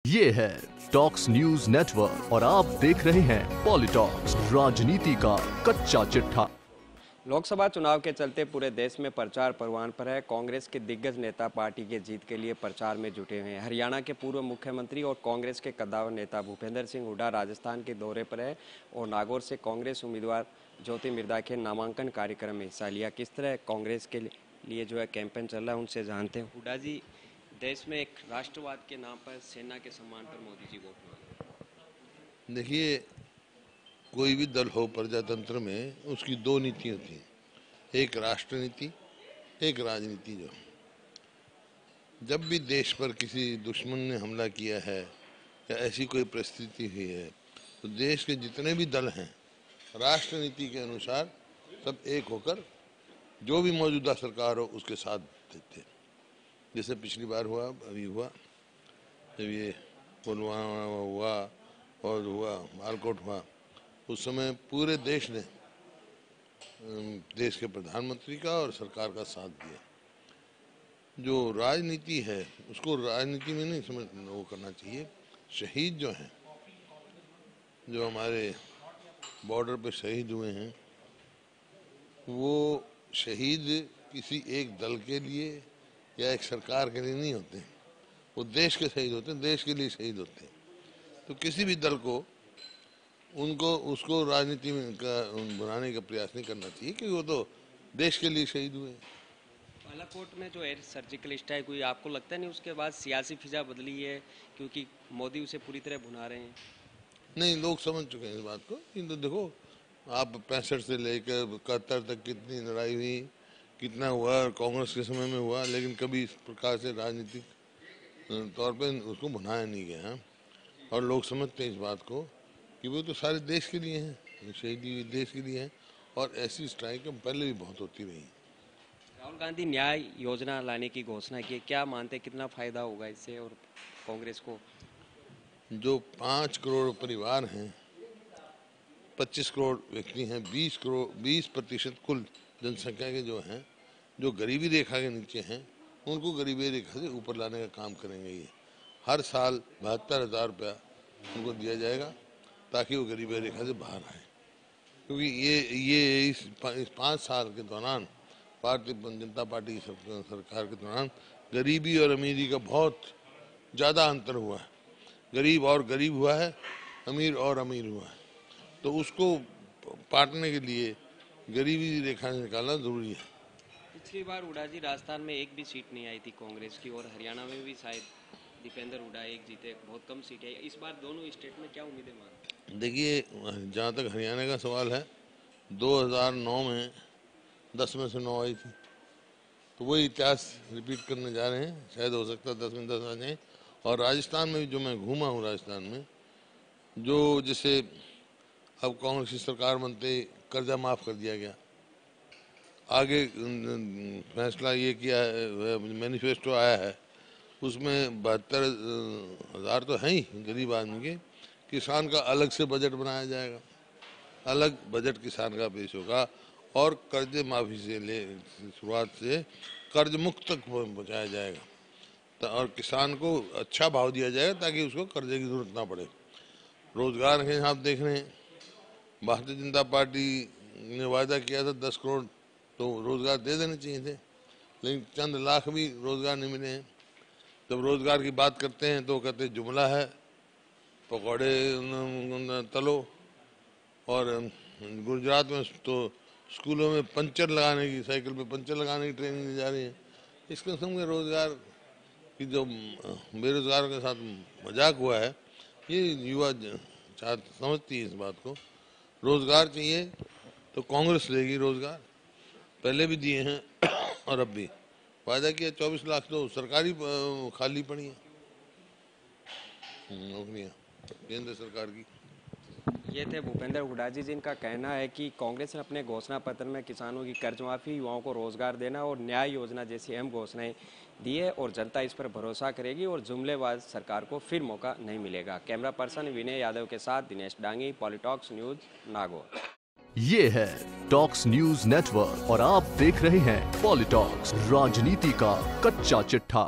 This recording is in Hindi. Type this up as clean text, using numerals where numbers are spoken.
ये है टॉक्स न्यूज नेटवर्क और आप देख रहे हैं पॉलिटॉक्स, राजनीति का कच्चा चिट्ठा। लोकसभा चुनाव के चलते पूरे देश में प्रचार परवान पर है। कांग्रेस के दिग्गज नेता पार्टी के जीत के लिए प्रचार में जुटे हुए हैं। हरियाणा के पूर्व मुख्यमंत्री और कांग्रेस के कद्दावर नेता भूपेंद्र सिंह हुड्डा राजस्थान के दौरे पर है और नागौर से कांग्रेस उम्मीदवार ज्योति मिर्धा के नामांकन कार्यक्रम में हिस्सा लिया। किस तरह कांग्रेस के लिए जो है कैंपेन चल रहा है, उनसे जानते हैं। हुड्डा जी, देश में एक राष्ट्रवाद के नाम पर सेना के सम्मान पर मोदी जी वोट मांगे। देखिए, कोई भी दल हो प्रजातंत्र में उसकी दो नीति होती हैं, एक राष्ट्र नीति, एक राजनीति। जो जब भी देश पर किसी दुश्मन ने हमला किया है या ऐसी कोई परिस्थिति हुई है तो देश के जितने भी दल हैं राष्ट्र नीति के अनुसार सब एक होकर जो भी मौजूदा सरकार हो उसके साथ देते हैं। जैसे पिछली बार हुआ, अभी हुआ, जब ये पुलवामा हुआ और हुआ बालकोट हुआ, उस समय पूरे देश ने देश के प्रधानमंत्री का और सरकार का साथ दिया। जो राजनीति है उसको राजनीति में नहीं समझ वो करना चाहिए। शहीद जो हैं, जो हमारे बॉर्डर पे शहीद हुए हैं, वो शहीद किसी एक दल के लिए या एक सरकार के लिए नहीं होते हैं, वो देश के शहीद होते हैं, देश के लिए शहीद होते हैं। तो किसी भी दल को उसको राजनीति में बनाने का प्रयास नहीं करना चाहिए, क्योंकि वो तो देश के लिए शहीद हुए। बालाकोट में जो एयर सर्जिकल स्ट्राइक हुई, आपको लगता नहीं उसके बाद सियासी फिजा बदली है, क्योंकि मोदी उसे पूरी तरह भुना रहे हैं? नहीं, लोग समझ चुके हैं इस बात को। किंतु देखो, आप 65 से लेकर 71 तक कितनी लड़ाई हुई, कितना हुआ, कांग्रेस के समय में हुआ, लेकिन कभी इस प्रकार से राजनीतिक तौर पे उसको भुनाया नहीं गया। और लोग समझते हैं इस बात को कि वो तो सारे देश के लिए हैं, शहीदी देश के लिए हैं, और ऐसी स्ट्राइक पहले भी बहुत होती रही। राहुल गांधी न्याय योजना लाने की घोषणा की, क्या मानते कितना फायदा होगा इससे और कांग्रेस को? जो 5 करोड़ परिवार हैं, 25 करोड़ व्यक्ति हैं, 20% कुल जनसंख्या के जो हैं, जो गरीबी रेखा के नीचे हैं, उनको गरीबी रेखा से ऊपर लाने का काम करेंगे। ये हर साल 72,000 रुपया उनको दिया जाएगा ताकि वो गरीबी रेखा से बाहर आए। क्योंकि ये इस 5 साल के दौरान भारतीय जनता पार्टी की सरकार के दौरान गरीबी और अमीरी का बहुत ज़्यादा अंतर हुआ है। गरीब और गरीब हुआ है, अमीर और अमीर हुआ है। तो उसको पाटने के लिए गरीबी रेखा निकालना जरूरी है। पिछली बार हुड्डा जी राजस्थान में एक भी सीट नहीं आई थी कांग्रेस की, और हरियाणा में भी शायद दीपेंद्र हुड्डा एक जीते, बहुत कम सीटें। इस बार दोनों स्टेट में क्या उम्मीदें मानते हैं? देखिए, जहाँ तक हरियाणा का सवाल है, 2009 में 10 में से 9 आई थी, तो वही इतिहास रिपीट करने जा रहे हैं। शायद हो सकता है 10 में 10 आ जाए। और राजस्थान में भी जो मैं घूमा हूँ, राजस्थान में जो जैसे अब कांग्रेस की सरकार बनते कर्जा माफ़ कर दिया गया। आगे फैसला ये किया है, मैनिफेस्टो आया है, उसमें 72,000 तो हैं ही गरीब आदमी के। किसान का अलग से बजट बनाया जाएगा, अलग बजट किसान का पेश होगा, और कर्ज माफ़ी से शुरुआत से कर्ज मुक्त तक पहुँचाया जाएगा, और किसान को अच्छा भाव दिया जाएगा ताकि उसको कर्जे की जरूरत ना पड़े। रोजगार के आप देख रहे हैं, भारतीय जनता पार्टी ने वायदा किया था 10 करोड़ तो रोजगार दे देने चाहिए थे, लेकिन चंद लाख भी रोजगार नहीं मिले हैं। जब रोजगार की बात करते हैं तो कहते जुमला है, पकौड़े तलो। और गुजरात में तो स्कूलों में पंचर लगाने की, साइकिल पे पंचर लगाने की ट्रेनिंग दी जा रही है। इस किस्म के रोजगार की जो बेरोजगारों के साथ मजाक हुआ है, ये युवा समझती है इस बात को। रोजगार चाहिए तो कांग्रेस लेगी रोजगार, पहले भी दिए हैं और अब भी वायदा किया। 24 लाख तो सरकारी खाली पड़ी है नौकरियां केंद्र सरकार की। ये थे भूपेंद्र हुड्डा जी, जिनका कहना है कि कांग्रेस ने अपने घोषणा पत्र में किसानों की कर्ज माफी, युवाओं को रोजगार देना और न्याय योजना जैसी अहम घोषणाएं दी है, और जनता इस पर भरोसा करेगी और जुमलेबाज सरकार को फिर मौका नहीं मिलेगा। कैमरा पर्सन विनय यादव के साथ दिनेश डांगी, पॉलिटॉक्स न्यूज, नागौर। ये है टॉक्स न्यूज नेटवर्क और आप देख रहे हैं पॉलिटॉक्स, राजनीति का कच्चा चिट्ठा।